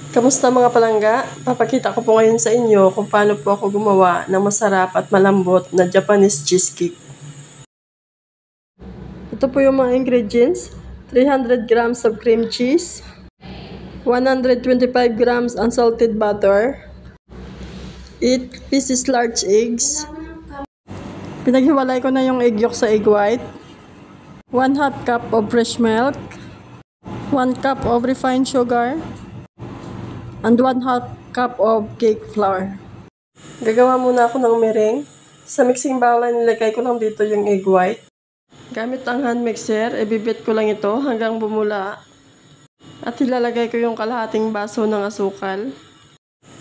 Kamusta mga palangga? Papakita ko po ngayon sa inyo kung paano po ako gumawa ng masarap at malambot na Japanese cheesecake. Ito po yung mga ingredients: 300 grams of cream cheese, 125 grams unsalted butter, 8 pieces large eggs. Pinaghiwalay ko na yung egg yolk sa egg white, 1/2 cup of fresh milk, 1 cup of refined sugar, and 1/2 cup of cake flour. Gagawa muna ako ng meringue. Sa mixing bowl ay nilagay ko lang dito yung egg white. Gamit ang hand mixer, ibibit ko lang ito hanggang bumula. At ilalagay ko yung kalahating baso ng asukal.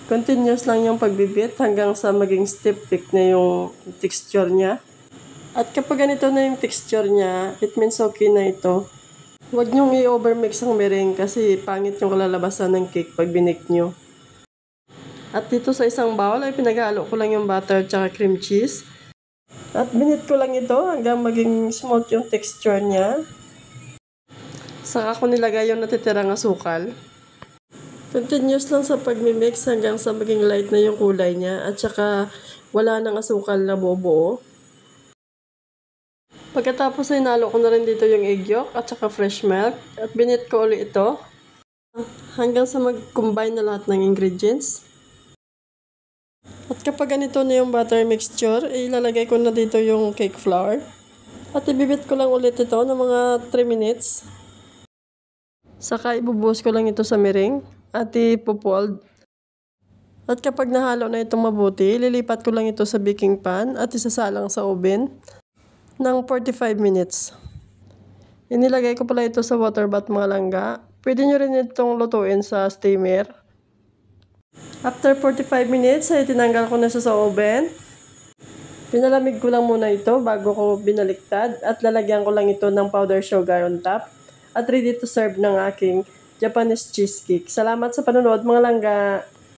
Continuous lang yung pagbibit hanggang sa maging stiff-thick na yung texture niya. At kapag ganito na yung texture niya, it means okay na ito. Huwag niyong i-overmix ang meringue kasi pangit yung kalalabasan ng cake pag binake nyo. At dito sa isang bowl ay pinaghalo ko lang yung butter at cream cheese. At binit ko lang ito hanggang maging smooth yung texture niya. Saka ko nilagay yung natitirang asukal. Continuous lang sa pagmimix hanggang sa maging light na yung kulay niya at saka wala nang asukal na buo-buo. Pagkatapos ay nalo ko na rin dito yung egg yolk at saka fresh milk at binit ko ulit ito hanggang sa mag-combine na lahat ng ingredients. At kapag ganito na yung butter mixture, ilalagay ko na dito yung cake flour at ibibit ko lang ulit ito ng mga 3 minutes. Saka ibubuhos ko lang ito sa meringue at ipopold. At kapag nahalo na itong mabuti, lilipat ko lang ito sa baking pan at isasalang sa oven ng 45 minutes. Inilagay ko pala ito sa water bath mga langga. Pwede nyo rin itong lutuin sa steamer. After 45 minutes ay tinanggal ko na siya sa oven. Pinalamig ko lang muna ito bago ko binaliktad at lalagyan ko lang ito ng powdered sugar on top. At ready to serve ng aking Japanese cheesecake. Salamat sa panonood mga langga!